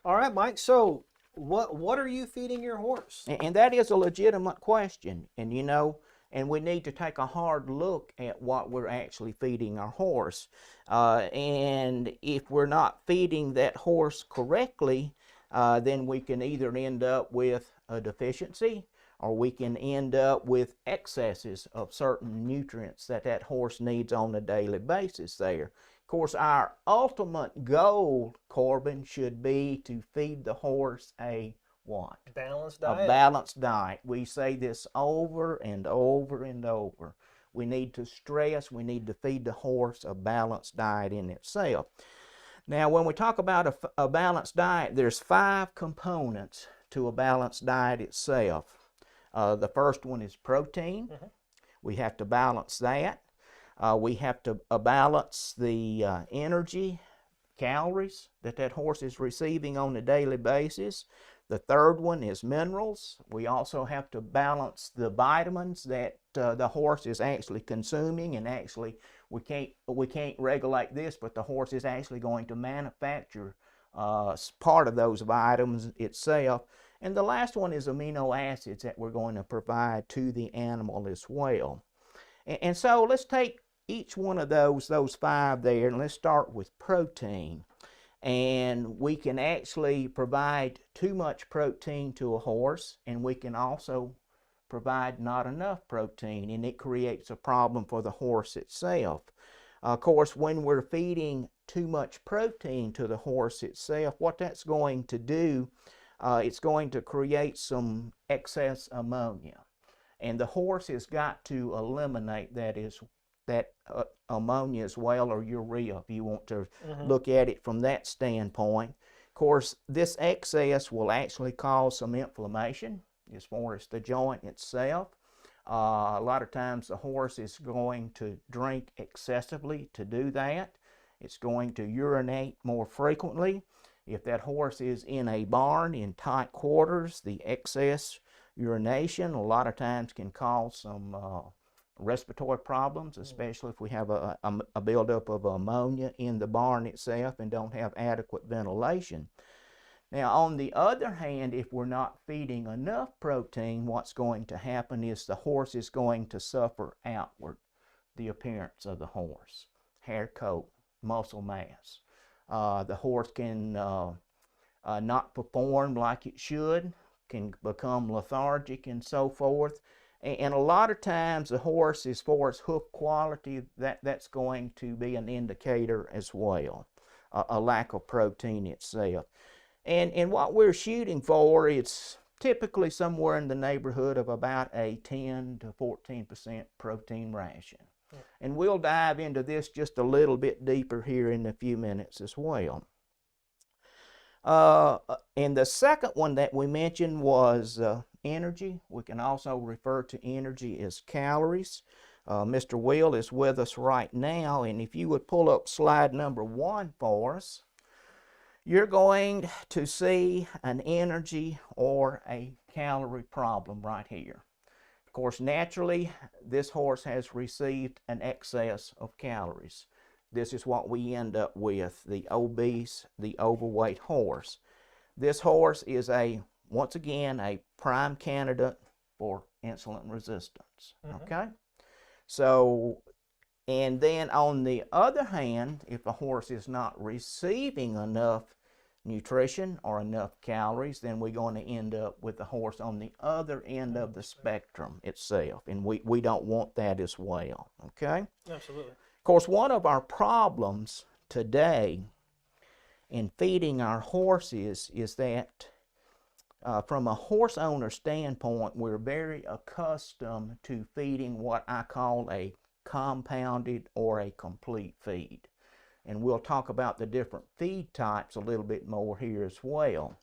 All right, Mike. So what are you feeding your horse? And that is a legitimate question. And you know, and we need to take a hard look at what we're actually feeding our horse. And if we're not feeding that horse correctly, then we can either end up with a deficiency, or we can end up with excesses of certain nutrients that that horse needs on a daily basis there. Of course, our ultimate goal, Corbin, should be to feed the horse a what? Balanced A diet. balanced diet. We say this over and over and over. We need to stress, we need to feed the horse a balanced diet in itself. Now, when we talk about a balanced diet, there's 5 components to a balanced diet itself. The first one is protein. We have to balance that. We have to balance the energy, calories that that horse is receiving on a daily basis. The third one is minerals. We also have to balance the vitamins that the horse is actually consuming, and actually we can't regulate this, but the horse is actually going to manufacture part of those vitamins itself. And the last one is amino acids that we're going to provide to the animal as well. And so let's take each one of those 5 there, and let's start with protein. And we can actually provide too much protein to a horse, and we can also provide not enough protein, and it creates a problem for the horse itself. Of course, when we're feeding too much protein to the horse itself, what that's going to do, it's going to create some excess ammonia. And the horse has got to eliminate that ammonia as well, or urea, if you want to look at it from that standpoint. Of course, this excess will actually cause some inflammation as far as the joint itself. A lot of times the horse is going to drink excessively to do that. It's going to urinate more frequently. If that horse is in a barn in tight quarters, the excess urination a lot of times can cause some respiratory problems, especially if we have a buildup of ammonia in the barn itself and don't have adequate ventilation. Now, on the other hand, if we're not feeding enough protein, what's going to happen is the horse is going to suffer outward, the appearance of the horse, hair, coat, muscle mass. The horse can not perform like it should, can become lethargic and so forth. And a lot of times the horse, as far as hoof quality, that's going to be an indicator as well, a lack of protein itself. And what we're shooting for, it's typically somewhere in the neighborhood of about a 10 to 14% protein ration. And we'll dive into this just a little bit deeper here in a few minutes as well. And the second one that we mentioned was energy. We can also refer to energy as calories. Mr. Will is with us right now, and if you would pull up slide number 1 for us, you're going to see an energy or a calorie problem right here. Of course, naturally, this horse has received an excess of calories. This is what we end up with, the obese, the overweight horse. This horse is once again, a prime candidate for insulin resistance, okay? So, and then on the other hand, if a horse is not receiving enough nutrition or enough calories, then we're going to end up with the horse on the other end of the spectrum itself, and we don't want that as well, okay? Absolutely. Of course, one of our problems today in feeding our horses is that from a horse owner standpoint, we're very accustomed to feeding what I call a compounded or a complete feed. And we'll talk about the different feed types a little bit more here as well.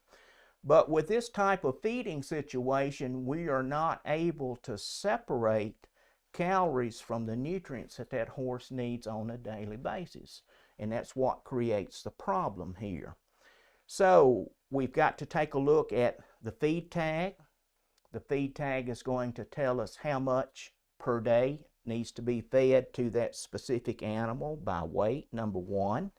But with this type of feeding situation, we are not able to separate calories from the nutrients that that horse needs on a daily basis. And that's what creates the problem here. So we've got to take a look at the feed tag. The feed tag is going to tell us how much per day needs to be fed to that specific animal by weight, number 1.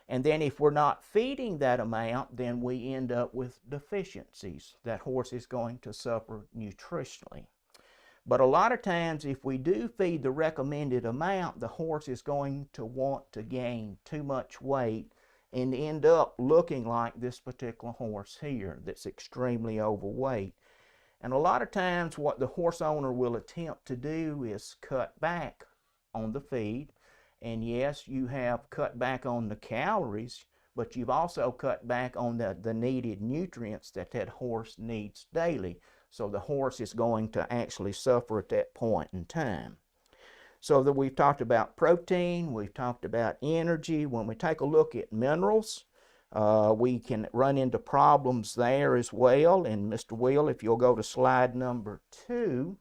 And then if we're not feeding that amount, then we end up with deficiencies. That horse is going to suffer nutritionally. But a lot of times if we do feed the recommended amount, the horse is going to want to gain too much weight and end up looking like this particular horse here that's extremely overweight. And a lot of times what the horse owner will attempt to do is cut back on the feed. And yes, you have cut back on the calories, but you've also cut back on the needed nutrients that horse needs daily. So the horse is going to actually suffer at that point in time. So that we've talked about protein, we've talked about energy. When we take a look at minerals, we can run into problems there as well. And Mr. Will, if you'll go to slide number 2,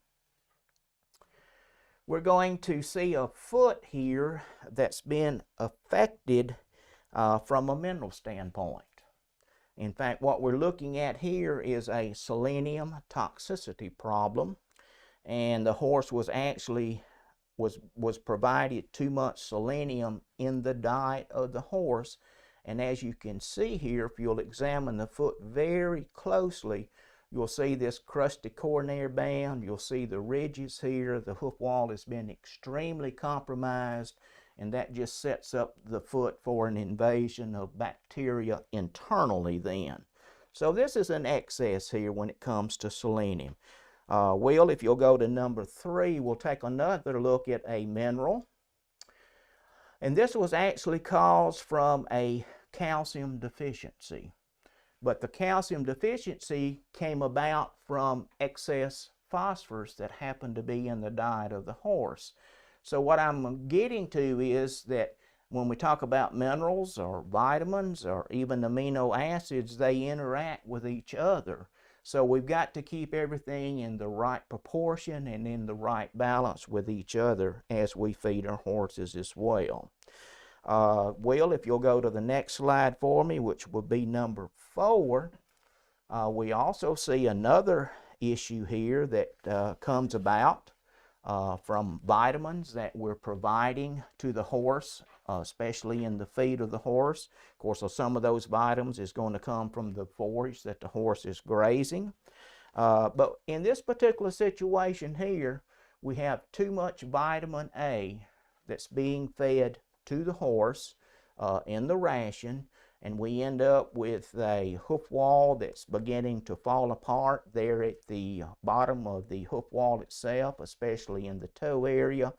we're going to see a foot here that's been affected from a mineral standpoint. In fact, what we're looking at here is a selenium toxicity problem, and the horse was actually was provided too much selenium in the diet of the horse. And as you can see here, if you'll examine the foot very closely, you'll see this crusty coronary band, you'll see the ridges here, the hoof wall has been extremely compromised, and that just sets up the foot for an invasion of bacteria internally then. So this is an excess here when it comes to selenium. Will, if you'll go to number 3, we'll take another look at a mineral. And this was actually caused from a calcium deficiency. But the calcium deficiency came about from excess phosphorus that happened to be in the diet of the horse. So what I'm getting to is that when we talk about minerals or vitamins or even amino acids, they interact with each other. So we've got to keep everything in the right proportion and in the right balance with each other as we feed our horses as well. Will, if you'll go to the next slide for me, which will be number 4, we also see another issue here that comes about from vitamins that we're providing to the horse, especially in the feed of the horse. Of course, some of those vitamins is going to come from the forage that the horse is grazing. But in this particular situation here, we have too much vitamin A that's being fed to the horse in the ration, and we end up with a hoof wall that's beginning to fall apart there at the bottom of the hoof wall itself, especially in the toe area.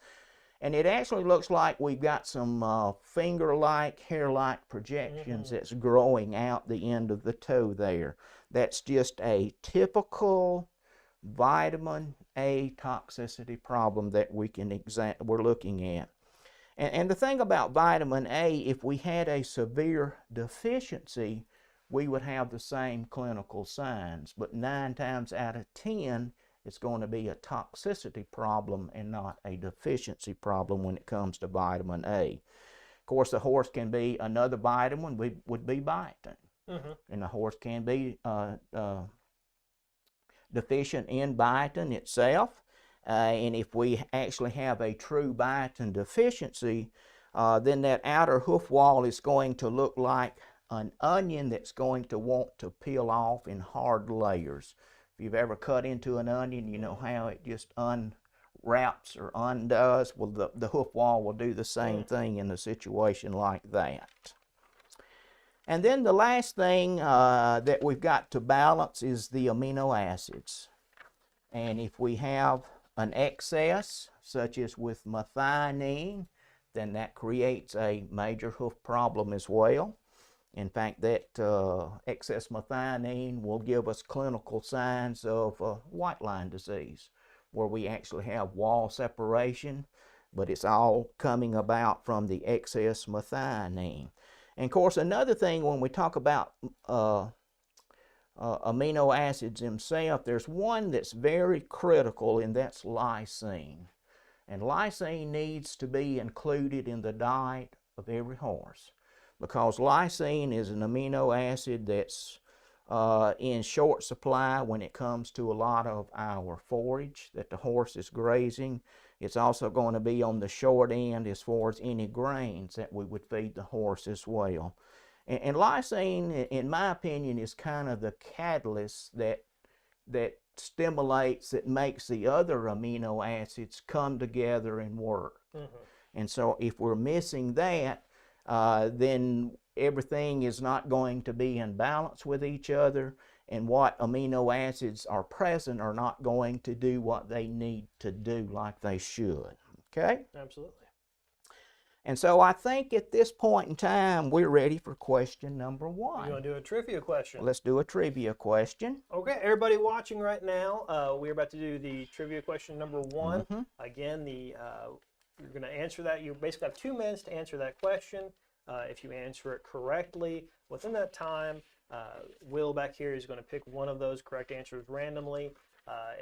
And it actually looks like we've got some finger-like, hair-like projections that's growing out the end of the toe there. That's just a typical vitamin A toxicity problem that we're looking at. And the thing about vitamin A, if we had a severe deficiency, we would have the same clinical signs. But 9 times out of 10, it's going to be a toxicity problem and not a deficiency problem when it comes to vitamin A. Of course, the horse can be, another vitamin would be biotin. And the horse can be deficient in biotin itself. And if we actually have a true biotin deficiency, then that outer hoof wall is going to look like an onion that's going to want to peel off in hard layers. If you've ever cut into an onion, you know how it just unwraps or undoes. Well, the hoof wall will do the same thing in a situation like that. And then the last thing that we've got to balance is the amino acids. And if we have an excess, such as with methionine, then that creates a major hoof problem as well. In fact, that excess methionine will give us clinical signs of white line disease, where we actually have wall separation, but it's all coming about from the excess methionine. And of course, another thing when we talk about amino acids themselves, there's one that's very critical, and that's lysine. And lysine needs to be included in the diet of every horse, because lysine is an amino acid that's in short supply when it comes to a lot of our forage that the horse is grazing. It's also going to be on the short end as far as any grains that we would feed the horse as well. And lysine, in my opinion, is kind of the catalyst that stimulates, that makes the other amino acids come together and work. And so if we're missing that, then everything is not going to be in balance with each other, and what amino acids are present are not going to do what they need to do like they should. Okay? Absolutely. And so I think at this point in time, we're ready for question number You 1. want to do a trivia question? Let's do a trivia question. Okay, everybody watching right now, we're about to do the trivia question number 1. Again, you're going to answer that. You basically have 2 minutes to answer that question. If you answer it correctly within that time, Will back here is going to pick one of those correct answers randomly,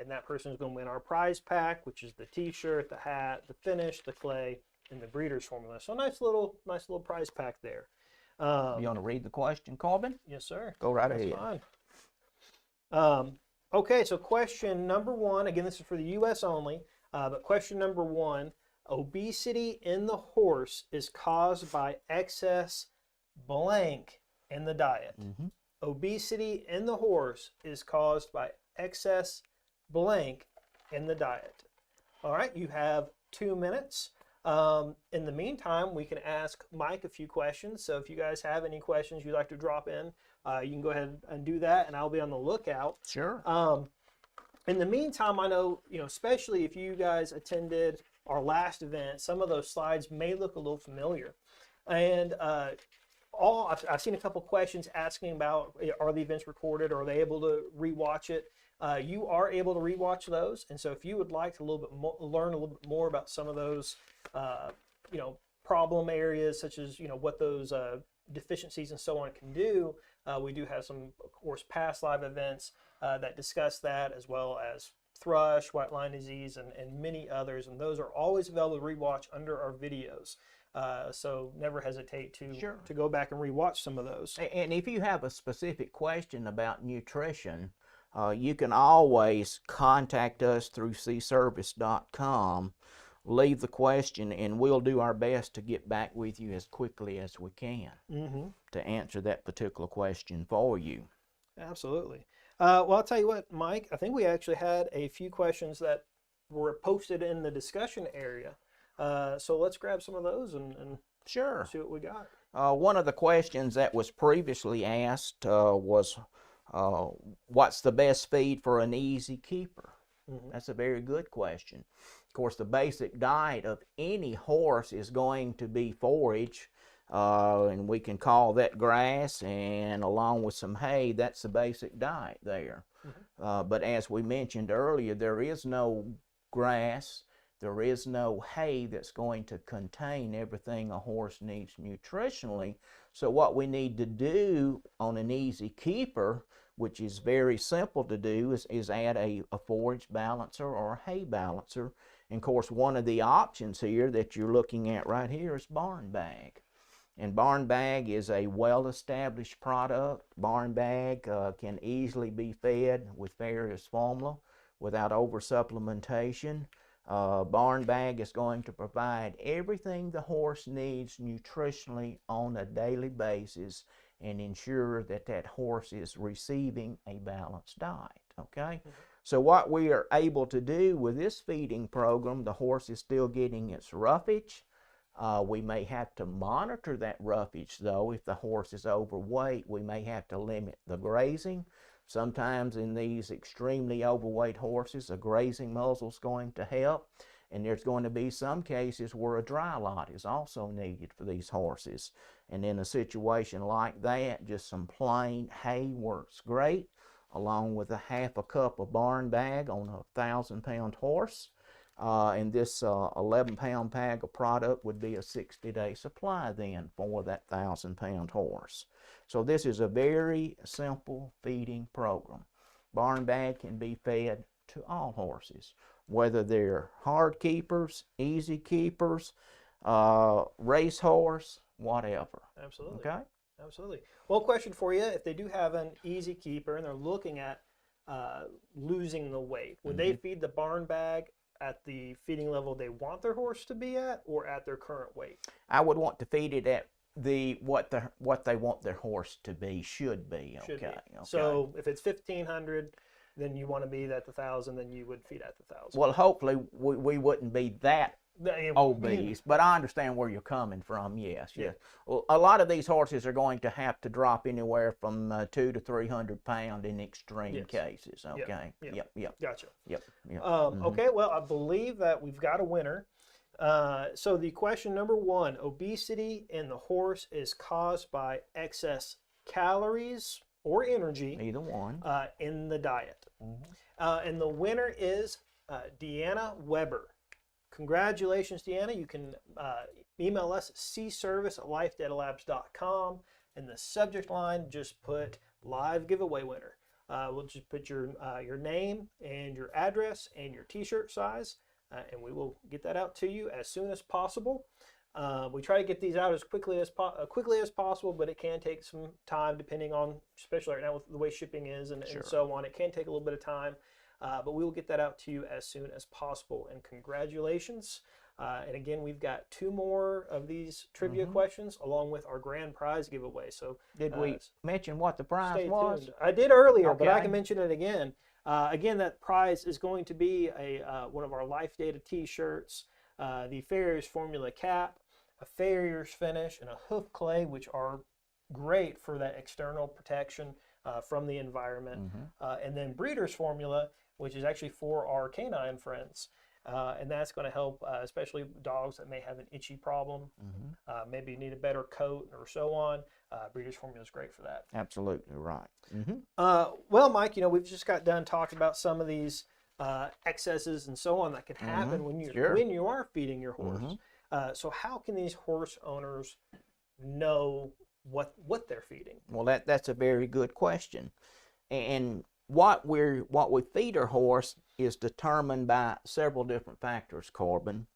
and that person is going to win our prize pack, which is the T-shirt, the hat, the finish, the clay, and the breeder's formula. So nice little prize pack there. You want to read the question, Corbin? Yes, sir. Go right That's ahead. fine. Okay, so question number 1. Again, this is for the U.S. only. But question number 1: obesity in the horse is caused by excess blank in the diet. Obesity in the horse is caused by excess blank in the diet. All right, you have 2 minutes. In the meantime, we can ask Mike a few questions. So if you guys have any questions you'd like to drop in, you can go ahead and do that, and I'll be on the lookout. Sure. In the meantime, I know, especially if you guys attended our last event, some of those slides may look a little familiar. And I've seen a couple questions asking about, are the events recorded, or are they able to rewatch it? You are able to rewatch those, and so if you would like to learn a little bit more about some of those, problem areas, such as what those deficiencies and so on can do, we do have some, of course, past live events that discuss that, as well as thrush, white line disease, and many others, and those are always available to rewatch under our videos. So never hesitate to go back and rewatch some of those. And if you have a specific question about nutrition, you can always contact us through cservice.com, leave the question, and we'll do our best to get back with you as quickly as we can to answer that particular question for you. Absolutely. Well, I'll tell you what, Mike, I think we actually had a few questions that were posted in the discussion area. So let's grab some of those and Sure. see what we got. One of the questions that was previously asked was, what's the best feed for an easy keeper? That's a very good question. Of course, the basic diet of any horse is going to be forage, and we can call that grass, and along with some hay, that's the basic diet there. But as we mentioned earlier, there is no grass, there is no hay that's going to contain everything a horse needs nutritionally. So what we need to do on an easy keeper, which is very simple to do, is add a forage balancer or a hay balancer. And of course, one of the options here that you're looking at right here is barn bag. And barn bag is a well-established product. Barn bag can easily be fed with various formula without over-supplementation. Barn bag is going to provide everything the horse needs nutritionally on a daily basis and ensure that that horse is receiving a balanced diet, okay? So what we are able to do with this feeding program, the horse is still getting its roughage. We may have to monitor that roughage, though. If the horse is overweight, we may have to limit the grazing. Sometimes in these extremely overweight horses, a grazing muzzle is going to help. And there's going to be some cases where a dry lot is also needed for these horses. And in a situation like that, just some plain hay works great, along with a half a cup of barn bag on a 1,000-pound horse. And this 11-pound bag of product would be a 60-day supply then for that 1,000-pound horse. So this is a very simple feeding program. Barn bag can be fed to all horses, whether they're hard keepers, easy keepers, race horse, whatever. Absolutely. Okay? Absolutely. Well, question for you, if they do have an easy keeper and they're looking at losing the weight, would they feed the barn bag at the feeding level they want their horse to be at, or at their current weight? I would want to feed it at what they want their horse to be, should be. Should be. Okay. So if it's 1,500, then you want to be at the 1,000, then you would feed at the 1,000. Well, hopefully we wouldn't be that obese, but I understand where you're coming from. Yes, Yeah. yes. Well, a lot of these horses are going to have to drop anywhere from 200 to 300 pounds in extreme Yes. cases. Okay. Yep. Gotcha. Yep. Okay, well, I believe that we've got a winner. So the question number 1, obesity in the horse is caused by excess calories or energy Either one. in the diet. And the winner is Deanna Weber. Congratulations, Deanna. You can email us at cservice@lifedatalabs.com. In the subject line, just put live giveaway winner. We'll just put your name and your address and your t-shirt size, and we will get that out to you as soon as possible. We try to get these out as quickly as possible, but it can take some time depending on, especially right now with the way shipping is and so on. It can take a little bit of time. But we will get that out to you as soon as possible. And congratulations. And again, we've got 2 more of these trivia questions along with our grand prize giveaway. So did we mention what the prize was? Tuned. I did earlier, but I Okay. can mention it again. Again, that prize is going to be one of our Life Data t-shirts, the Farrier's Formula cap, a Farrier's finish, and a Hoof clay, which are great for that external protection from the environment. And then Breeder's Formula, which is actually for our canine friends. And that's going to help, especially dogs that may have an itchy problem, maybe need a better coat or so on. Breeder's Formula is great for that. Absolutely right. Well, Mike, we've just got done talking about some of these excesses and so on that can happen when you are feeding your horse. So how can these horse owners know what they're feeding? Well, that's a very good question. And what we feed our horse is determined by several different factors, Corbin.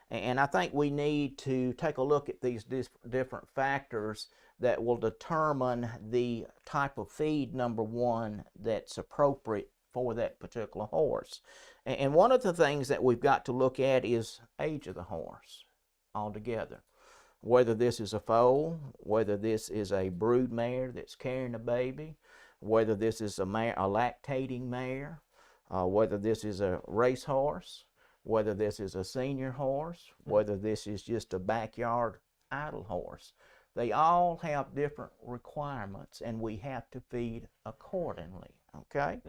And I think we need to take a look at these different factors that will determine the type of feed, number one, that's appropriate for that particular horse. And one of the things that we've got to look at is age of the horse altogether. Whether this is a foal, whether this is a brood mare that's carrying a baby, whether this is a lactating mare, whether this is a race horse, whether this is a senior horse, whether this is just a backyard idle horse. They all have different requirements, and we have to feed accordingly, okay?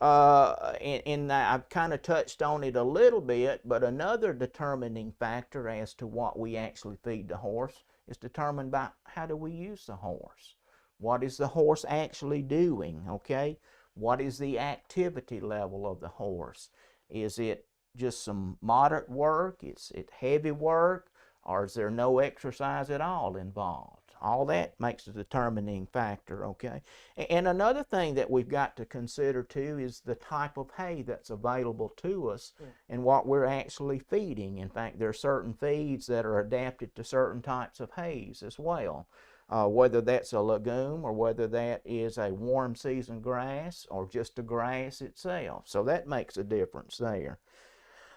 And I've kind of touched on it a little bit, but another determining factor as to what we actually feed the horse is determined by how do we use the horse. What is the horse actually doing, okay? What is the activity level of the horse? Is it just some moderate work? Is it heavy work? Or is there no exercise at all involved? All that makes a determining factor, okay? And another thing that we've got to consider too is the type of hay that's available to us and what we're actually feeding. In fact, there are certain feeds that are adapted to certain types of hays as well. Whether that's a legume or whether that is a warm season grass or just a grass itself. So that makes a difference there.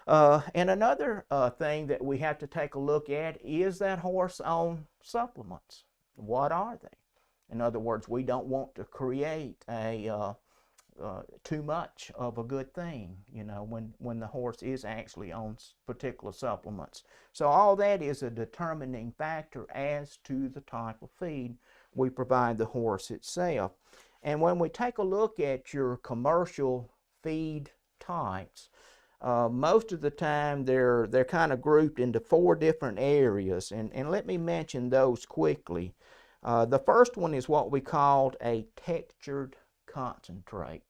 And another thing that we have to take a look at is that horse on supplements. What are they? In other words, we don't want to create too much of a good thing, when the horse is actually on particular supplements. So all that is a determining factor as to the type of feed we provide the horse itself. And when we take a look at your commercial feed types, most of the time they're kind of grouped into 4 different areas, and let me mention those quickly. The first one is what we called a textured concentrate.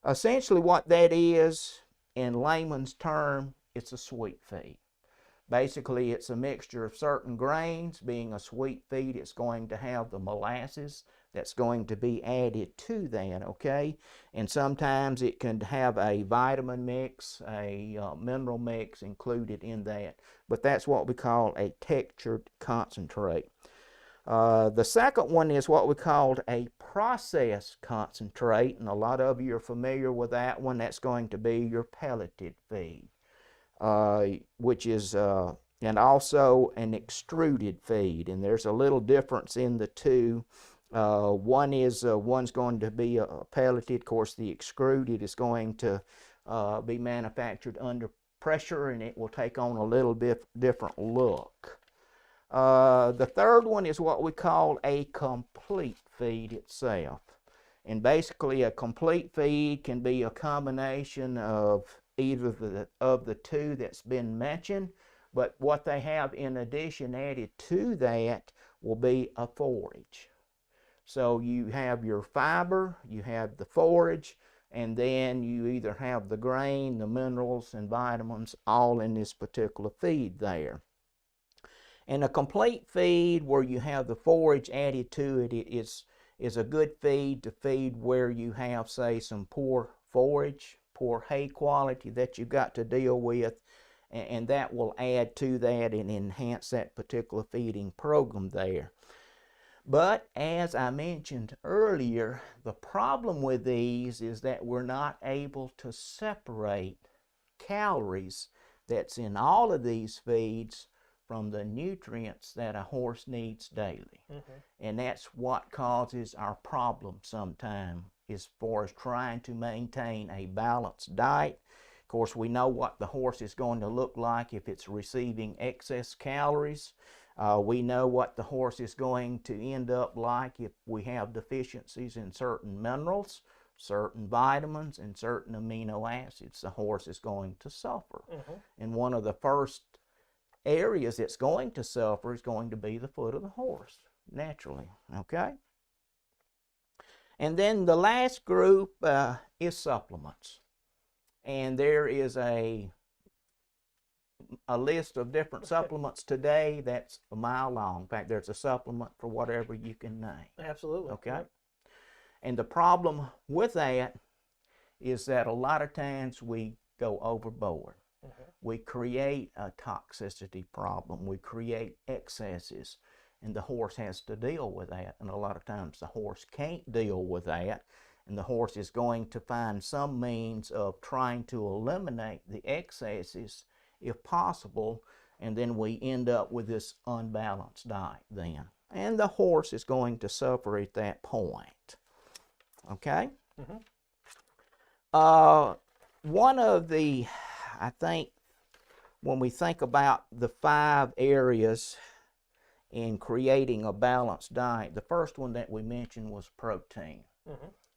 Essentially what that is, in layman's term, it's a sweet feed. Basically, it's a mixture of certain grains. Being a sweet feed, it's going to have the molasses that's going to be added to that, okay? And sometimes it can have a vitamin mix, a mineral mix included in that. But that's what we call a textured concentrate. The second one is what we called a processed concentrate, and a lot of you are familiar with that one. That's going to be your pelleted feed, which is, and also an extruded feed. And there's a little difference in the two. One's going to be pelleted. Of course, the extruded is going to be manufactured under pressure, and it will take on a little bit different look. The third one is what we call a complete feed itself. And basically a complete feed can be a combination of either of the two that's been mentioned, but what they have in addition added to that will be a forage. So you have your fiber, you have the forage, and then you either have the grain, the minerals, and vitamins all in this particular feed there. And a complete feed where you have the forage added to it is a good feed to feed where you have, say, some poor forage, poor hay quality that you've got to deal with, and that will add to that and enhance that particular feeding program there. But as I mentioned earlier, the problem with these is that we're not able to separate calories that's in all of these feeds from the nutrients that a horse needs daily. And that's what causes our problem sometimes, as far as trying to maintain a balanced diet. Of course, we know what the horse is going to look like if it's receiving excess calories. We know what the horse is going to end up like if we have deficiencies in certain minerals, certain vitamins, and certain amino acids. The horse is going to suffer. And one of the first areas that's going to suffer is going to be the foot of the horse, naturally, okay? And then the last group is supplements. And there is a list of different supplements today that's a mile long. In fact, there's a supplement for whatever you can name. Absolutely. Okay? Yep. And the problem with that is that a lot of times we go overboard. We create a toxicity problem. We create excesses, and the horse has to deal with that. And a lot of times the horse can't deal with that, and the horse is going to find some means of trying to eliminate the excesses if possible, and then we end up with this unbalanced diet then. And the horse is going to suffer at that point. Okay? One of the, I think, when we think about the 5 areas in creating a balanced diet, the first one that we mentioned was protein.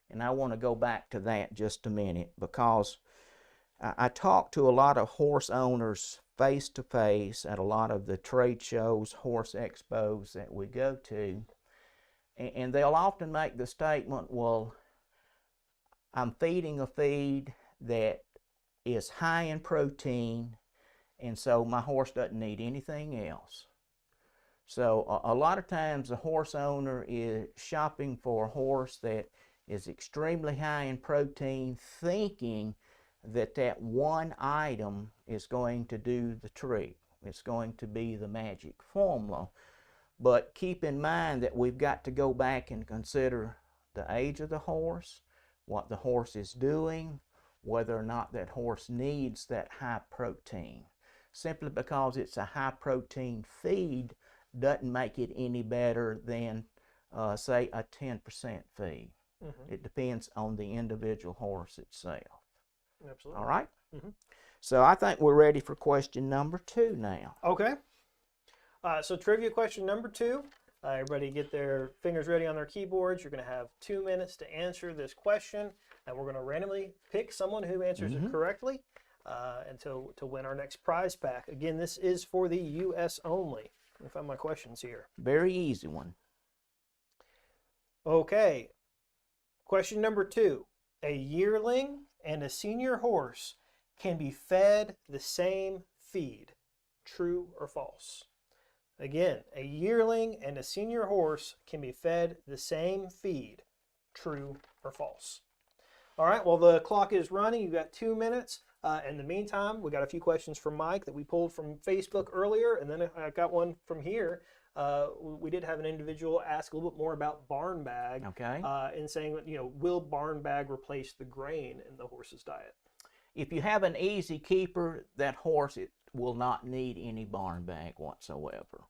And I want to go back to that just a minute, because I talk to a lot of horse owners face to face at a lot of the trade shows, horse expos that we go to, and they'll often make the statement, well, I'm feeding a feed that is high in protein, and so my horse doesn't need anything else. So a lot of times the horse owner is shopping for a horse that is extremely high in protein, thinking that that one item is going to do the trick. It's going to be the magic formula. But keep in mind that we've got to go back and consider the age of the horse, what the horse is doing, whether or not that horse needs that high protein. Simply because it's a high protein feed doesn't make it any better than, say, a 10% feed. It depends on the individual horse itself. Absolutely. All right? So I think we're ready for question number 2 now. Okay. So trivia question number 2. Everybody get their fingers ready on their keyboards. You're going to have 2 minutes to answer this question, and we're going to randomly pick someone who answers it correctly and to win our next prize pack. Again, this is for the U.S. only. Let me find my questions here. Very easy one. Okay. Question number 2. A yearling and a senior horse can be fed the same feed. True or false? Again, a yearling and a senior horse can be fed the same feed. True or false? All right, well, the clock is running. You've got 2 minutes. In the meantime, we got a few questions from Mike that we pulled from Facebook earlier, and then I got one from here. we did have an individual ask a little bit more about barn bag. Okay. And saying, will barn bag replace the grain in the horse's diet? If you have an easy keeper, that horse will not need any barn bag whatsoever.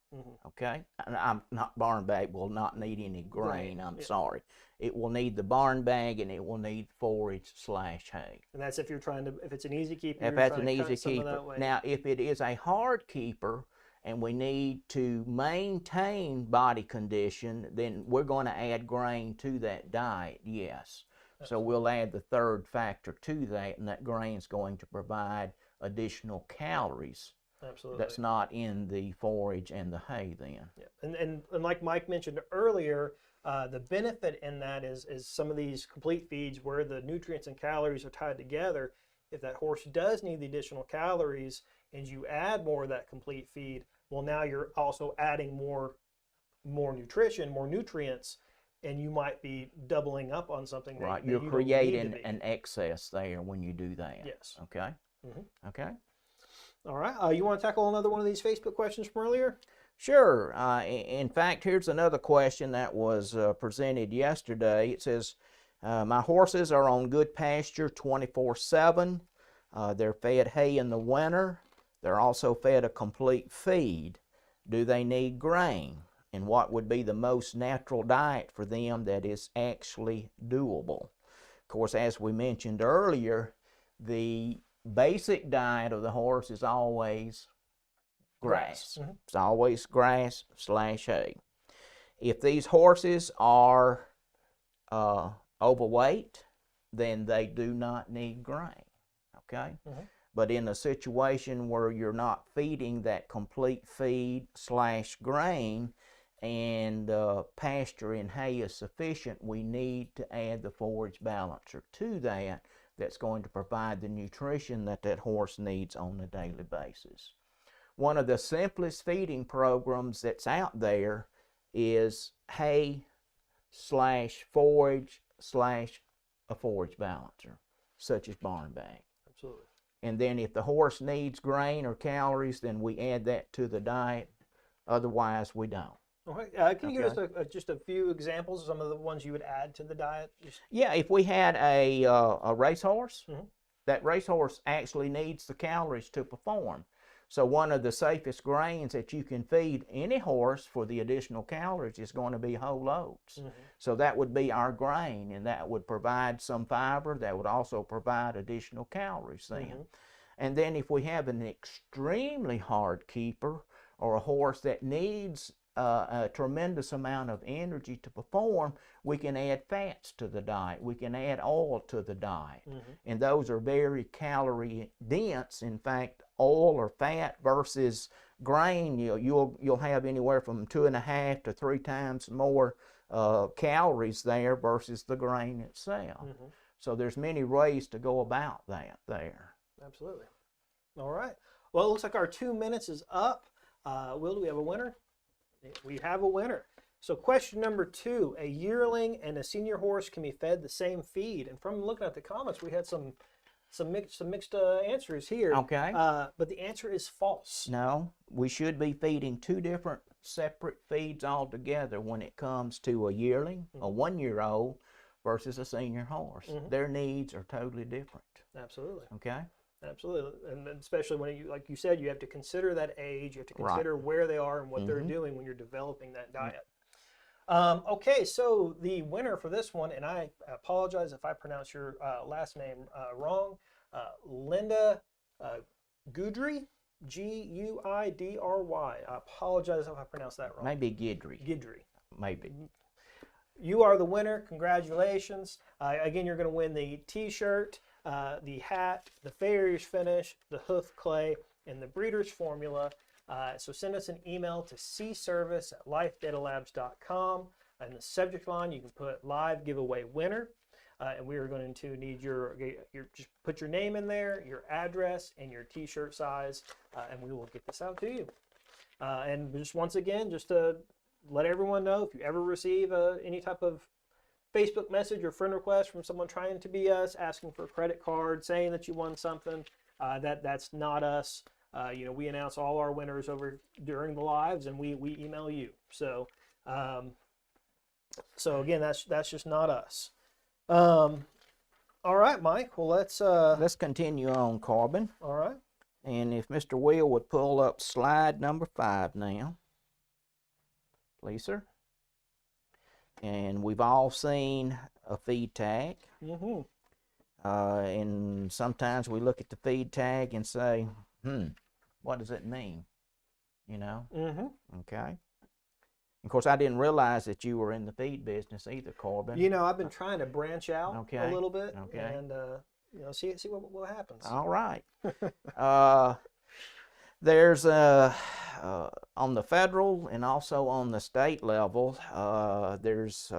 Okay? I'm not barn bag, will not need any grain. I'm sorry. It will need the barn bag and it will need forage/hay. And that's if it's an easy keeper. If that's an easy keeper. Now, if it is a hard keeper and we need to maintain body condition, then we're going to add grain to that diet, yes. So we'll add the third factor to that, and that grain is going to provide additional calories. Absolutely. That's not in the forage and the hay then. Yeah. And like Mike mentioned earlier, the benefit in that is some of these complete feeds where the nutrients and calories are tied together. If that horse does need the additional calories and you add more of that complete feed, well, now you're also adding more nutrition, more nutrients, and you might be doubling up on something. Right, you're creating an excess there when you do that. Yes. Okay. Okay. All right. You want to tackle another one of these Facebook questions from earlier? Sure. In fact, here's another question that was presented yesterday. It says, my horses are on good pasture 24/7. They're fed hay in the winter. They're also fed a complete feed. Do they need grain? And what would be the most natural diet for them that is actually doable? Of course, as we mentioned earlier, the basic diet of the horse is always grass. It's always grass/hay. If these horses are overweight, then they do not need grain. Okay? But in a situation where you're not feeding that complete feed/grain, and pasture and hay is sufficient, we need to add the forage balancer to that. That's going to provide the nutrition that that horse needs on a daily basis. One of the simplest feeding programs that's out there is hay/forage/a forage balancer, such as barn bag. Absolutely. And then if the horse needs grain or calories, then we add that to the diet. Otherwise, we don't. Okay. Can you give us just a few examples of some of the ones you would add to the diet? Yeah, if we had a racehorse, that racehorse actually needs the calories to perform. So one of the safest grains that you can feed any horse for the additional calories is going to be whole oats. So that would be our grain, and that would provide some fiber. That would also provide additional calories then. And then if we have an extremely hard keeper or a horse that needs a tremendous amount of energy to perform, we can add fats to the diet. We can add oil to the diet. And those are very calorie dense. In fact, oil or fat versus grain, you'll have anywhere from 2.5 to 3 times more calories there versus the grain itself. So there's many ways to go about that there. Absolutely. All right. Well, it looks like our 2 minutes is up. Will, do we have a winner? We have a winner. So question number 2, a yearling and a senior horse can be fed the same feed. And from looking at the comments, we had some mixed answers here. Okay. But the answer is false. No, we should be feeding 2 different separate feeds altogether when it comes to a yearling, a 1-year-old versus a senior horse. Their needs are totally different. Absolutely. Okay. Absolutely, and especially when like you said, you have to consider that age, you have to consider where they are and what they're doing when you're developing that diet. Okay, so the winner for this one, and I apologize if I pronounce your last name wrong, Linda Guidry, Guidry. I apologize if I pronounced that wrong. Maybe Guidry. Guidry. Maybe. You are the winner. Congratulations. Again, you're going to win the T-shirt, the hat, the farrier's finish, the hoof clay, and the breeder's formula. So send us an email to cservice@lifedatalabs.com. In the subject line, you can put live giveaway winner. And we are going to need your just put your name in there, your address, and your T-shirt size, and we will get this out to you. And just once again, just to let everyone know, if you ever receive any type of Facebook message or friend request from someone trying to be us, asking for a credit card, saying that you won something, that's not us. We announce all our winners over during the lives, and we email you. So again, that's just not us. All right, Mike. Well, let's continue on, Corbin. All right. And if Mr. Will would pull up slide number 5 now, please, sir. And we've all seen a feed tag. Mm-hmm. And sometimes we look at the feed tag and say, what does it mean? Mm-hmm. Okay. Of course, I didn't realize that you were in the feed business either, Corbin. I've been trying to branch out a little bit, and see what happens. All right. There's on the federal and also on the state level, there's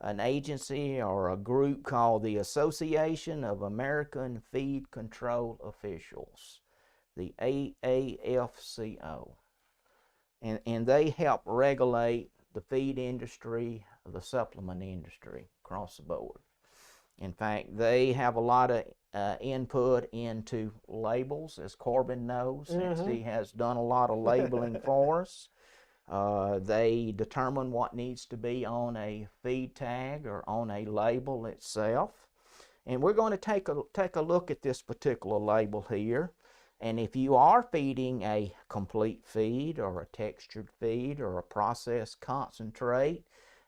an agency or a group called the Association of American Feed Control Officials, the AAFCO. And they help regulate the feed industry, the supplement industry across the board. In fact, they have a lot of input into labels, as Corbin knows, since he has done a lot of labeling for us. They determine what needs to be on a feed tag or on a label itself. And we're going to take a look at this particular label here. And if you are feeding a complete feed or a textured feed or a processed concentrate,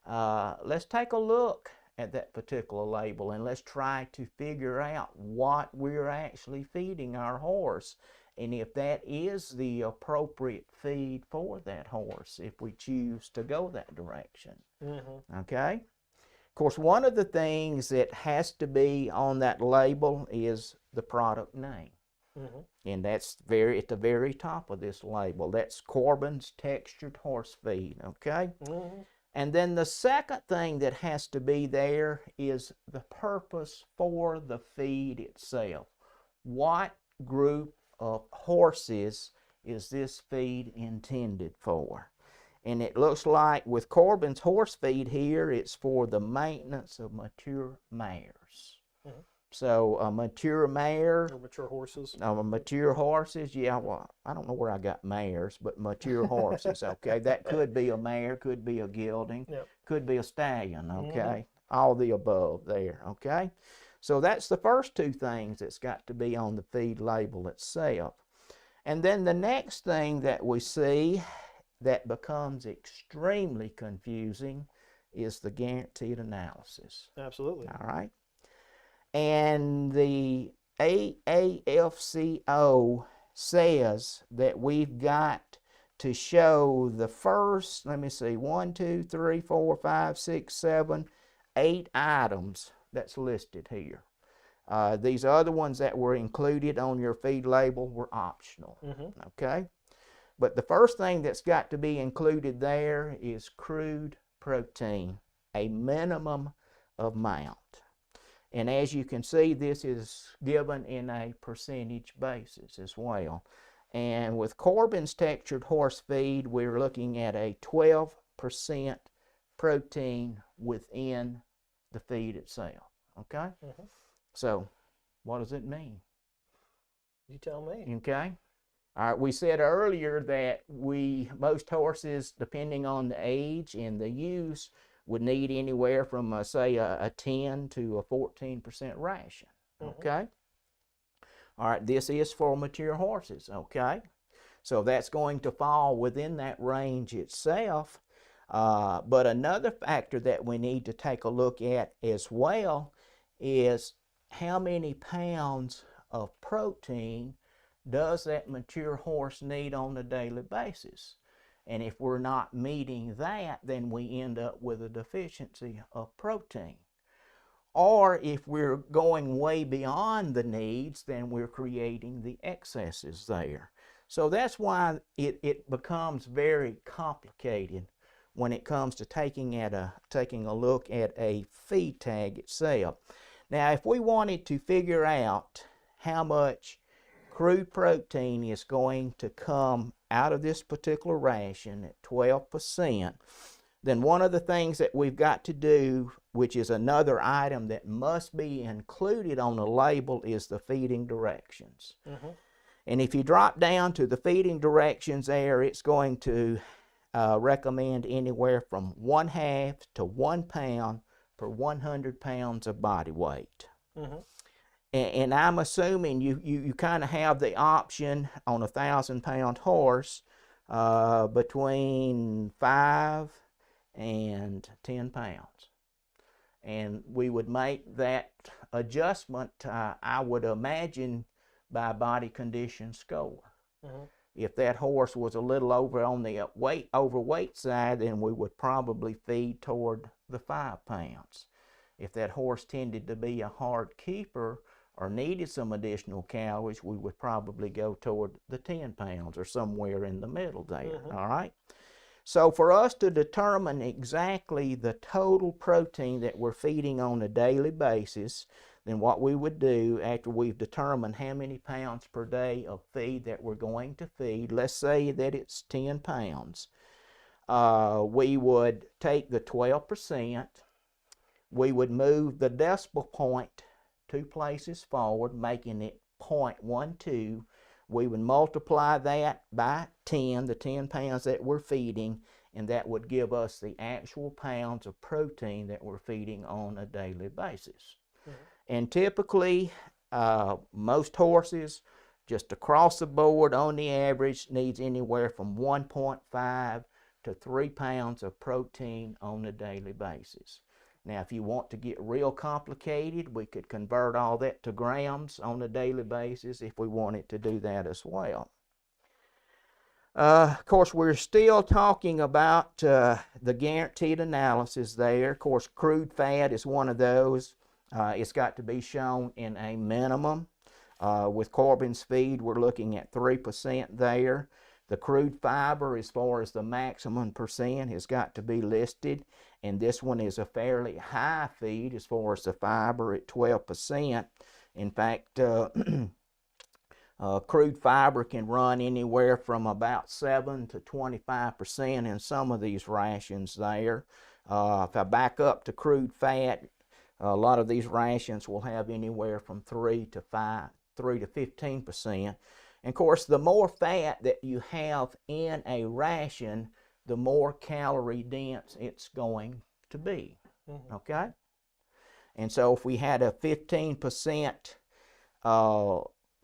let's take a look at that particular label and let's try to figure out what we're actually feeding our horse and if that is the appropriate feed for that horse if we choose to go that direction. Okay? Of course, one of the things that has to be on that label is the product name. And that's at the very top of this label. That's Corbin's Textured Horse Feed, okay? And then the second thing that has to be there is the purpose for the feed itself. What group of horses is this feed intended for? And it looks like with Corbin's horse feed here, it's for the maintenance of mature mares. So a mature mare. Or mature horses. Mature horses, yeah, well, I don't know where I got mares, but mature horses, okay? That could be a mare, could be a gelding, could be a stallion, okay? All the above there, okay? So that's the first two things that's got to be on the feed label itself. And then the next thing that we see that becomes extremely confusing is the guaranteed analysis. Absolutely. All right? And the AAFCO says that we've got to show the first, 1, 2, 3, 4, 5, 6, 7, 8 items that's listed here. These other ones that were included on your feed label were optional, okay? But the first thing that's got to be included there is crude protein, a minimum amount. And as you can see, this is given in a percentage basis as well. And with Corbin's Textured Horse Feed, we're looking at a 12% protein within the feed itself. Okay? So, what does it mean? You tell me. Okay? All right, we said earlier that most horses, depending on the age and the use, would need anywhere from, say, a 10 to a 14% ration, okay? All right, this is for mature horses, okay? So that's going to fall within that range itself. But another factor that we need to take a look at as well is how many pounds of protein does that mature horse need on a daily basis? And if we're not meeting that, then we end up with a deficiency of protein. Or if we're going way beyond the needs, then we're creating the excesses there. So that's why it becomes very complicated when it comes to taking a look at a feed tag itself. Now, if we wanted to figure out how much crude protein is going to come out of this particular ration at 12%, then one of the things that we've got to do, which is another item that must be included on the label, is the feeding directions. And if you drop down to the feeding directions there, it's going to recommend anywhere from 1/2 to 1 pound per 100 pounds of body weight. Mm-hmm. And I'm assuming you kind of have the option on a 1,000-pound horse between 5 and 10 pounds. And we would make that adjustment, I would imagine, by body condition score. Mm-hmm. If that horse was a little over on the overweight side, then we would probably feed toward the 5 pounds. If that horse tended to be a hard keeper or needed some additional calories, we would probably go toward the 10 pounds or somewhere in the middle there. Mm-hmm. All right? So for us to determine exactly the total protein that we're feeding on a daily basis, then what we would do after we've determined how many pounds per day of feed that we're going to feed, let's say that it's 10 pounds, we would take the 12%, we would move the decimal point 2 places forward, making it 0.12. We would multiply that by 10, the 10 pounds that we're feeding, and that would give us the actual pounds of protein that we're feeding on a daily basis. Mm-hmm. And typically, most horses, just across the board on the average, needs anywhere from 1.5 to 3 pounds of protein on a daily basis. Now, if you want to get real complicated, we could convert all that to grams on a daily basis if we wanted to do that as well. Of course, we're still talking about the guaranteed analysis there. Of course, crude fat is one of those. It's got to be shown in a minimum. With Corbin's feed, we're looking at 3% there. The crude fiber, as far as the maximum percent, has got to be listed. And this one is a fairly high feed as far as the fiber at 12%. In fact, crude fiber can run anywhere from about 7 to 25% in some of these rations there. If I back up to crude fat, a lot of these rations will have anywhere from 3 to 15%. And of course, the more fat that you have in a ration, the more calorie dense it's going to be. Mm-hmm. Okay? And so if we had a 15%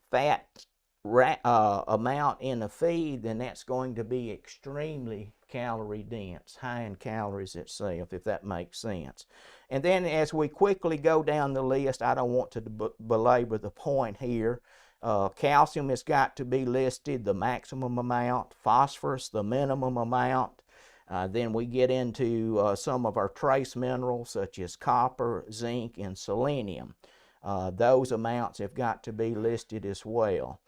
fat amount in a feed, then that's going to be extremely calorie dense, high in calories itself, if that makes sense. And then as we quickly go down the list, I don't want to belabor the point here. Calcium has got to be listed, the maximum amount. Phosphorus, the minimum amount. Then we get into some of our trace minerals such as copper, zinc, and selenium. Those amounts have got to be listed as well.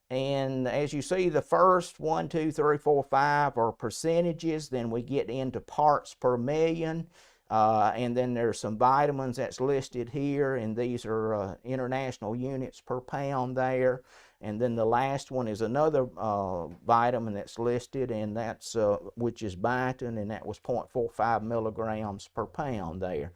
And as you see, the first 1, 2, 3, 4, 5 are percentages. Then we get into parts per million. And then there's some vitamins that's listed here, and these are international units per pound there. And then the last one is another vitamin that's listed, and that's which is biotin, and that was 0.45 milligrams per pound there.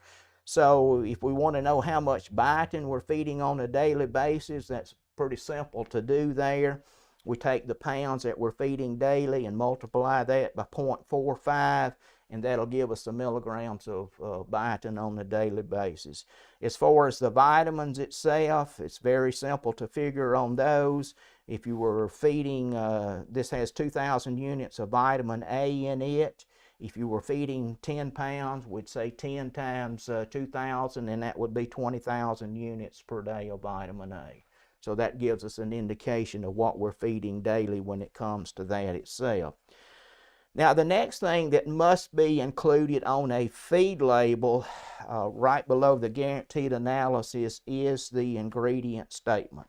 So if we want to know how much biotin we're feeding on a daily basis, that's pretty simple to do there. We take the pounds that we're feeding daily and multiply that by 0.45, and that'll give us the milligrams of biotin on a daily basis. As far as the vitamins itself, it's very simple to figure on those. If you were feeding, this has 2,000 units of vitamin A in it. If you were feeding 10 pounds, we'd say 10 times 2,000, and that would be 20,000 units per day of vitamin A. So that gives us an indication of what we're feeding daily when it comes to that itself. Now, the next thing that must be included on a feed label right below the guaranteed analysis is the ingredient statement.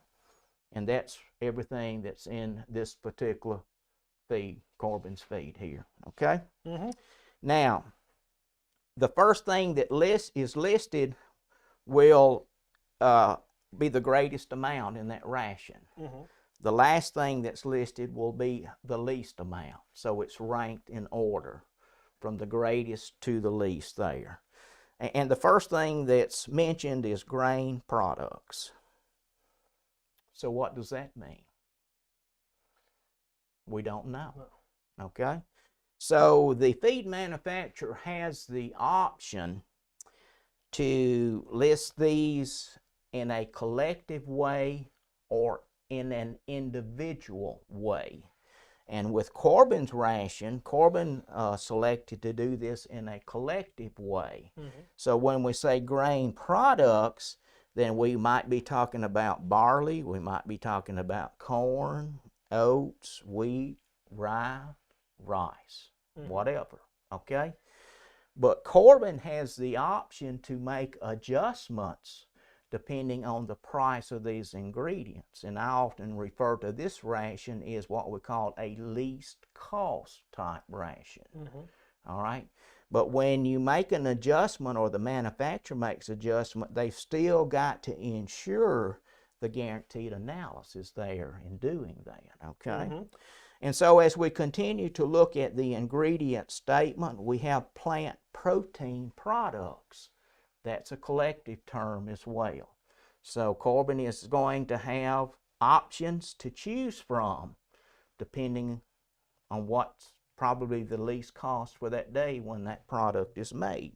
And that's everything that's in this particular feed, Corbin's feed here. Okay? Mm-hmm. Now, the first thing that is listed will be the greatest amount in that ration. Mm-hmm. The last thing that's listed will be the least amount. So it's ranked in order from the greatest to the least there. And the first thing that's mentioned is grain products. So what does that mean? We don't know. No. Okay? So the feed manufacturer has the option to list these in a collective way or in an individual way. And with Corbin's ration, Corbin selected to do this in a collective way. So when we say grain products, then we might be talking about barley, we might be talking about corn, oats, wheat, rye, rice, whatever, okay? But Corbin has the option to make adjustments depending on the price of these ingredients. And I often refer to this ration as what we call a least cost type ration. All right? But when you make an adjustment or the manufacturer makes adjustment, they've still got to ensure the guaranteed analysis there in doing that, okay? And so as we continue to look at the ingredient statement, we have plant protein products. That's a collective term as well. So Corbin is going to have options to choose from depending on what's probably the least cost for that day when that product is made.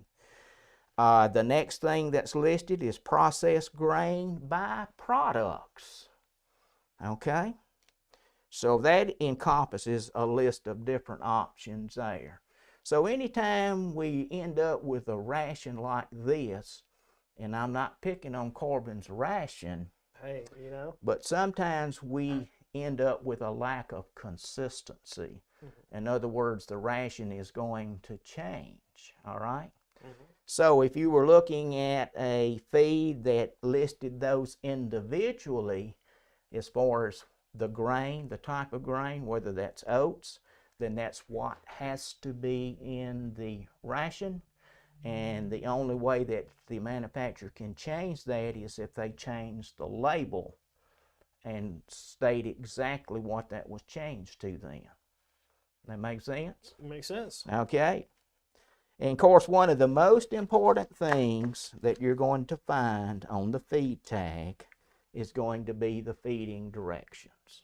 The next thing that's listed is processed grain byproducts. Okay? So that encompasses a list of different options there. So anytime we end up with a ration like this, and I'm not picking on Corbin's ration, Hey, you know. but sometimes we end up with a lack of consistency. In other words, the ration is going to change, all right? So if you were looking at a feed that listed those individually as far as the grain, the type of grain, whether that's oats, then that's what has to be in the ration. And the only way that the manufacturer can change that is if they change the label and state exactly what that was changed to then. That makes sense? It makes sense. Okay. And of course, one of the most important things that you're going to find on the feed tag is going to be the feeding directions.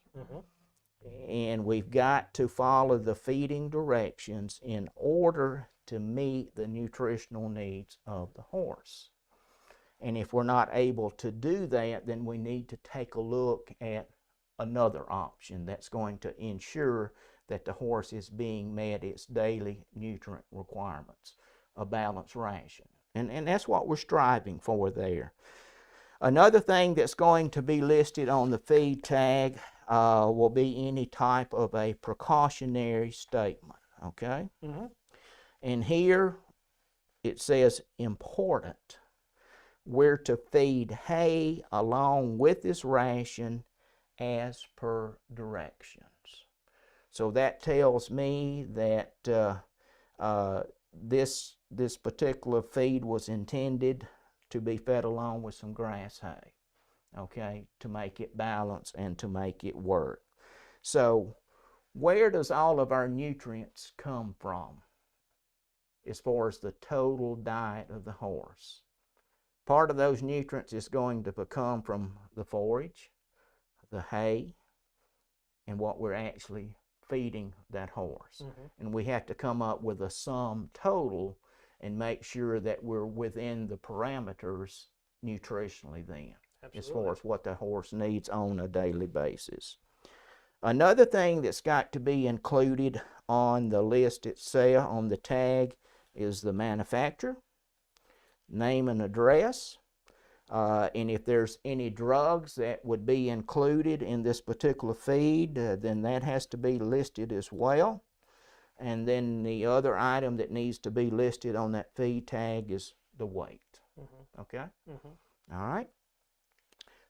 And we've got to follow the feeding directions in order to meet the nutritional needs of the horse. And if we're not able to do that, then we need to take a look at another option that's going to ensure that the horse is being met its daily nutrient requirements, a balanced ration. And that's what we're striving for there. Another thing that's going to be listed on the feed tag will be any type of a precautionary statement, okay? And here it says important. We're to feed hay along with this ration as per directions. So that tells me that this particular feed was intended to be fed along with some grass hay, okay, to make it balance and to make it work. So where does all of our nutrients come from as far as the total diet of the horse? Part of those nutrients is going to come from the forage, the hay, and what we're actually feeding that horse. And we have to come up with a sum total and make sure that we're within the parameters nutritionally then, as far as what the horse needs on a daily basis. Another thing that's got to be included on the list itself, on the tag, is the manufacturer, name and address, and if there's any drugs that would be included in this particular feed, then that has to be listed as well. And then the other item that needs to be listed on that feed tag is the weight. Okay? All right?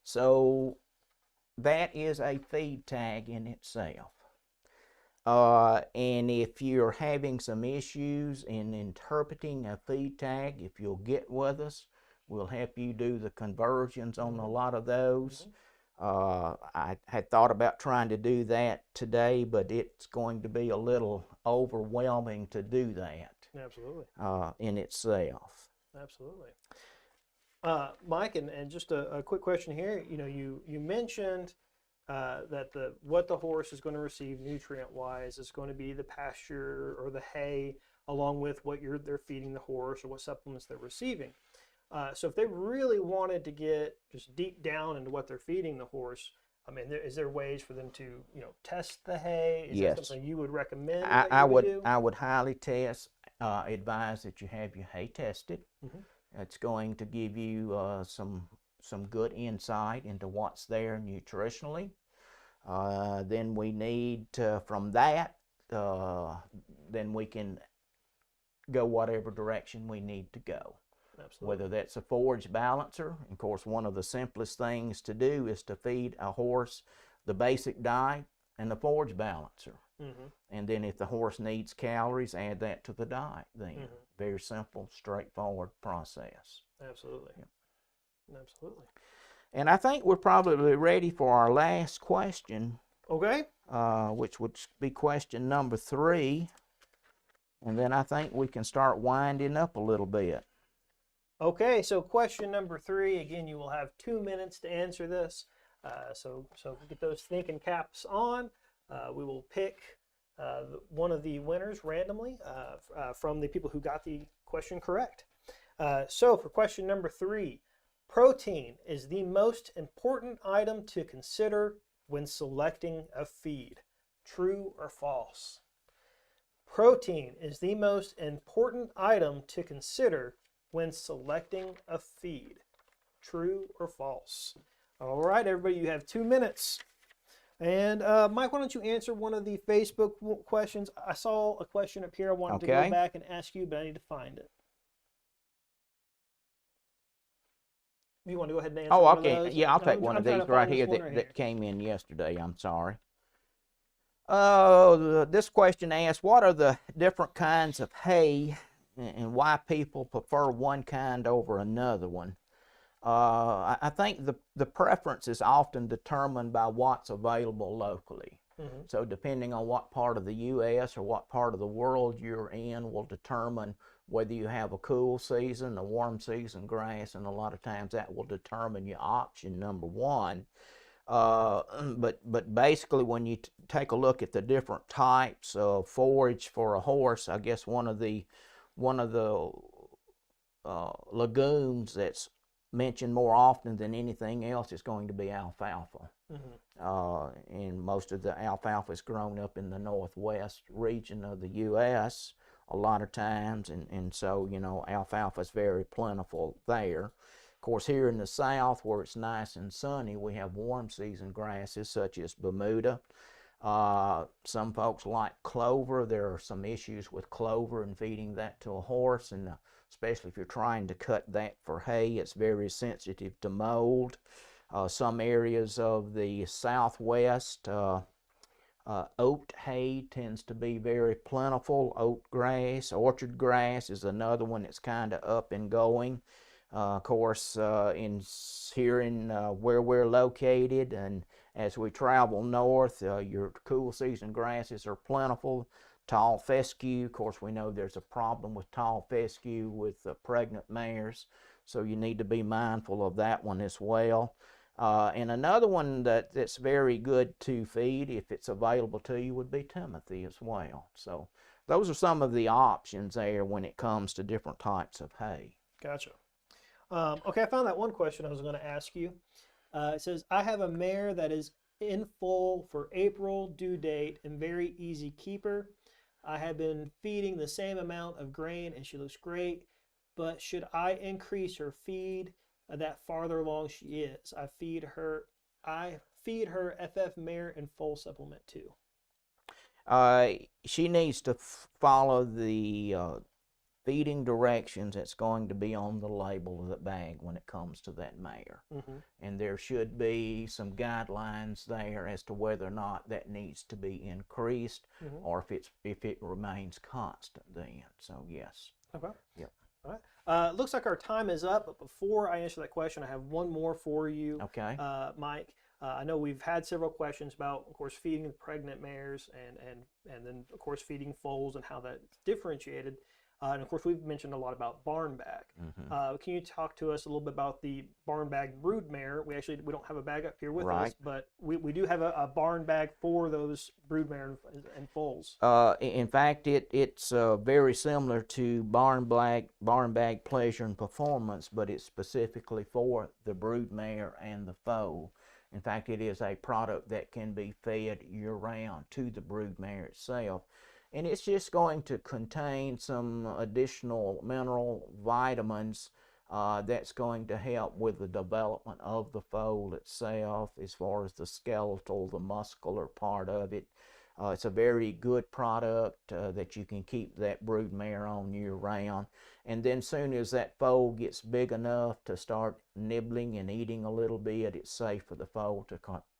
So that is a feed tag in itself. And if you're having some issues in interpreting a feed tag, if you'll get with us, we'll help you do the conversions on a lot of those. I had thought about trying to do that today, but it's going to be a little overwhelming to do that. Absolutely. In itself. Absolutely. Mike, and just a quick question here. You know, you mentioned that what the horse is going to receive nutrient-wise is going to be the pasture or the hay, along with what they're feeding the horse or what supplements they're receiving. So if they really wanted to get just deep down into what they're feeding the horse, I mean, is there ways for them to, test the hay? Is that something you would recommend that you would do? I would highly advise that you have your hay tested. It's going to give you some good insight into what's there nutritionally. Then we need from that, then we can go whatever direction we need to go. Absolutely. Whether that's a forage balancer. Of course, one of the simplest things to do is to feed a horse the basic diet and the forage balancer. And then if the horse needs calories, add that to the diet then. Very simple, straightforward process. Absolutely. Yeah. Absolutely. And I think we're probably ready for our last question. Okay. Which would be question number 3. And then I think we can start winding up a little bit. Okay, so question number 3, again, you will have 2 minutes to answer this. So get those thinking caps on. We will pick one of the winners randomly from the people who got the question correct. So for question number 3, protein is the most important item to consider when selecting a feed. True or false? Protein is the most important item to consider when selecting a feed. True or false? All right, everybody, you have 2 minutes. And Mike, why don't you answer one of the Facebook questions? I saw a question up here I wanted to go back and ask you, but I need to find it. You want to go ahead and answer one of those? Yeah, I'll take one of these right here that came in yesterday. I'm sorry. This question asks, what are the different kinds of hay and why people prefer one kind over another one? I think the preference is often determined by what's available locally. So depending on what part of the U.S. or what part of the world you're in will determine whether you have a cool season, a warm season grass, and a lot of times that will determine your option number 1. But basically, when you take a look at the different types of forage for a horse, I guess one of the legumes that's mentioned more often than anything else is going to be alfalfa. And most of the alfalfa is grown up in the northwest region of the U.S. a lot of times, and so, alfalfa is very plentiful there. Of course, here in the south, where it's nice and sunny, we have warm season grasses such as Bermuda. Some folks like clover. There are some issues with clover and feeding that to a horse, and especially if you're trying to cut that for hay, it's very sensitive to mold. Some areas of the southwest, oat hay tends to be very plentiful. Oat grass, orchard grass is another one that's kind of up and going. Of course, here in where we're located, and as we travel north, your cool season grasses are plentiful. Tall fescue, of course, we know there's a problem with tall fescue with pregnant mares, so you need to be mindful of that one as well. And another one that's very good to feed, if it's available to you, would be Timothy as well. So those are some of the options there when it comes to different types of hay. Gotcha. Okay, I found that one question I was going to ask you. It says, I have a mare that is in full for April due date and very easy keeper. I have been feeding the same amount of grain and she looks great, but should I increase her feed that farther along she is? I feed her FF mare and full supplement too. She needs to follow the feeding directions that's going to be on the label of the bag when it comes to that mare. And there should be some guidelines there as to whether or not that needs to be increased or if it remains constant then. So yes. Okay. Yep. All right. Looks like our time is up, but before I answer that question, I have one more for you. Okay. Mike. I know we've had several questions about, of course, feeding pregnant mares and then, of course, feeding foals and how that's differentiated. And of course, we've mentioned a lot about barn bag. Can you talk to us a little bit about the barn bag broodmare? We don't have a bag up here with us, but we do have a barn bag for those broodmare and foals. In fact, it's very similar to barn bag pleasure and performance, but it's specifically for the broodmare and the foal. In fact, it is a product that can be fed year-round to the broodmare itself. And it's just going to contain some additional mineral vitamins that's going to help with the development of the foal itself, as far as the skeletal, the muscular part of it. It's a very good product that you can keep that broodmare on year-round. And then soon as that foal gets big enough to start nibbling and eating a little bit, it's safe for the foal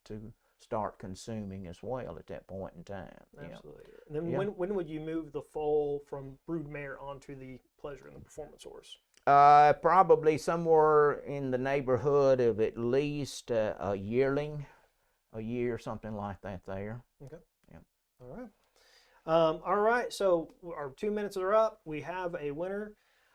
to start consuming as well at that point in time. Absolutely. And then when would you move the foal from broodmare onto the pleasure and the performance horse? Probably somewhere in the neighborhood of at least a yearling, a year, something like that there. Okay. Yeah. All right. All right. So our 2 minutes are up. We have a winner.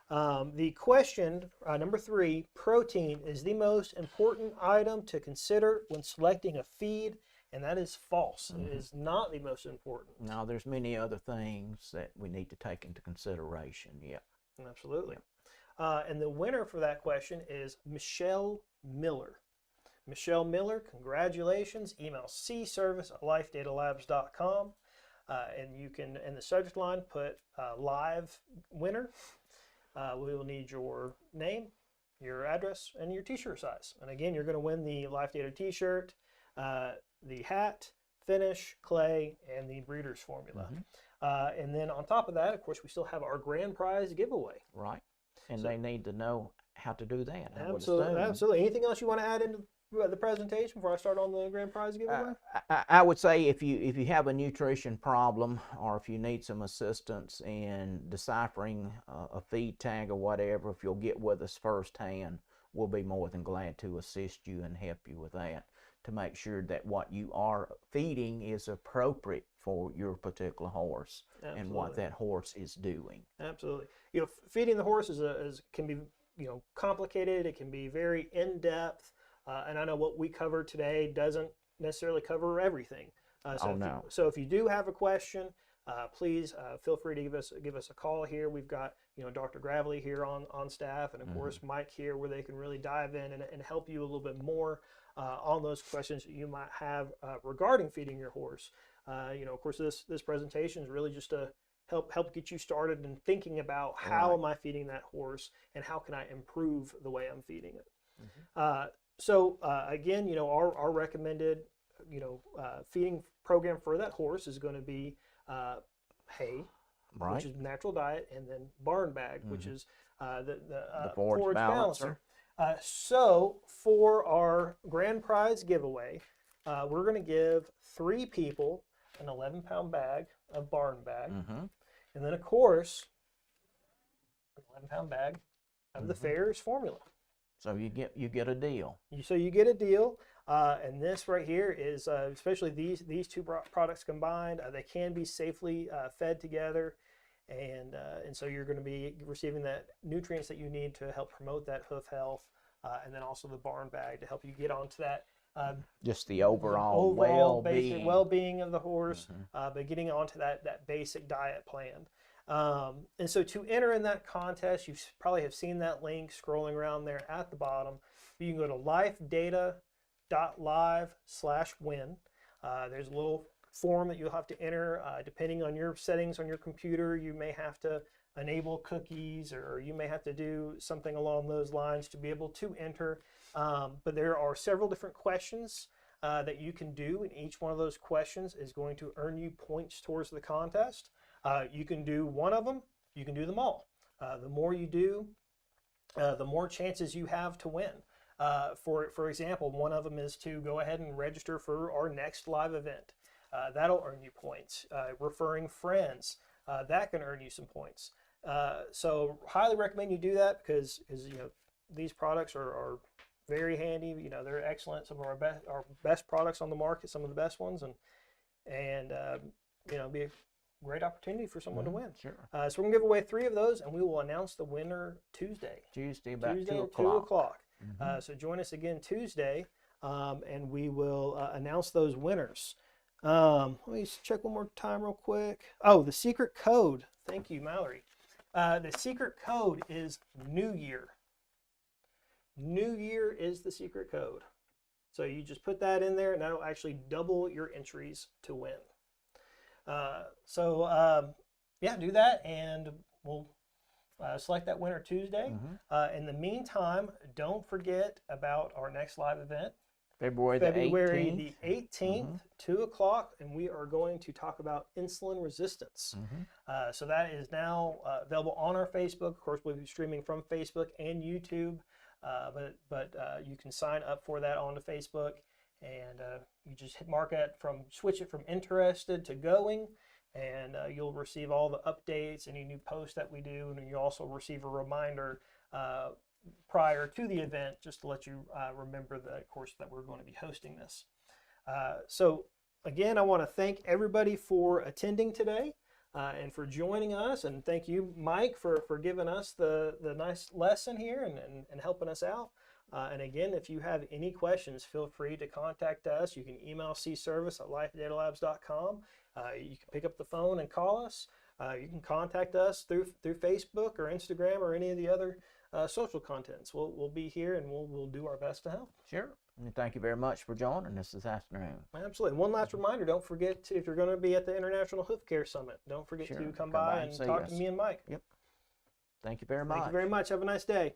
The question, number 3, protein is the most important item to consider when selecting a feed, and that is false. It is not the most important. No, there's many other things that we need to take into consideration. Yeah. Absolutely. And the winner for that question is Michelle Miller. Michelle Miller, congratulations. Email cservice@lifedatalabs.com. And you can, in the subject line, put live winner. We will need your name, your address, and your t-shirt size. And again, you're going to win the Life Data t-shirt, the hat, finish, clay, and the breeder's formula. And then on top of that, of course, we still have our grand prize giveaway. Right. And they need to know how to do that. Absolutely. Absolutely. Anything else you want to add into the presentation before I start on the grand prize giveaway? I would say if you have a nutrition problem, or if you need some assistance in deciphering a feed tag or whatever, if you'll get with us firsthand, we'll be more than glad to assist you and help you with that, to make sure that what you are feeding is appropriate for your particular horse. Absolutely. And what that horse is doing. Absolutely. Feeding the horse can be complicated. It can be very in-depth. And I know what we covered today doesn't necessarily cover everything. So if you do have a question, please feel free to give us a call here. We've got Dr. Gravely here on staff, and of course Mike here, where they can really dive in and help you a little bit more on those questions that you might have regarding feeding your horse. Of course, this presentation is really just to help get you started in thinking about how am I feeding that horse, and how can I improve the way I'm feeding it. So again, our recommended, feeding program for that horse is going to be hay, which is natural diet, and then barn bag, which is the forage balancer. So for our grand prize giveaway, we're going to give 3 people an 11-pound bag of barn bag, and then of course, an 11-pound bag of the Farrier's formula. So you get a deal. You get a deal, and this right here is especially these two products combined. They can be safely fed together, and so you're going to be receiving that nutrients that you need to help promote that hoof health, and then also the barn bag to help you get onto that. Just the overall well-being. Basic well-being of the horse, but getting onto that basic diet plan. And so to enter in that contest, you probably have seen that link scrolling around there at the bottom. You can go to lifedata.live/win. There's a little form that you'll have to enter. Depending on your settings on your computer, you may have to enable cookies, or you may have to do something along those lines to be able to enter. But there are several different questions that you can do, and each one of those questions is going to earn you points towards the contest. You can do one of them, you can do them all. The more you do, the more chances you have to win. For example, one of them is to go ahead and register for our next live event. That'll earn you points. Referring friends, that can earn you some points. So highly recommend you do that, because these products are very handy. They're excellent. Some of our best products on the market, some of the best ones, and be great opportunity for someone to win. Sure. So we're going to give away 3 of those, and we will announce the winner Tuesday. Tuesday about Tuesday 2 at o'clock. 2 o'clock. So join us again Tuesday, and we will announce those winners. Let me just check one more time real quick. Oh, the secret code. Thank you, Mallory. The secret code is New Year. New Year is the secret code. So you just put that in there, and that'll actually double your entries to win. Yeah, do that, and we'll select that winner Tuesday. In the meantime, don't forget about our next live event. February the 18th, 2 o'clock, and we are going to talk about insulin resistance. So that is now available on our Facebook. Of course, we'll be streaming from Facebook and YouTube, but you can sign up for that onto Facebook, and you just switch it from interested to going, and you'll receive all the updates, any new posts that we do, and you also receive a reminder prior to the event, just to let you remember the course that we're going to be hosting this. So again, I want to thank everybody for attending today and for joining us, and thank you, Mike, for giving us the nice lesson here and helping us out. And again, if you have any questions, feel free to contact us. You can email cservice@lifedatalabs.com. You can pick up the phone and call us. You can contact us through Facebook or Instagram or any of the other social contents. We'll be here, and we'll do our best to help. Sure. And thank you very much for joining us this afternoon. Absolutely. One last reminder, don't forget if you're going to be at the International Hoof Care Summit, don't forget to come by and talk to me and Mike. Yep. Thank you very much. Thank you very much. Have a nice day.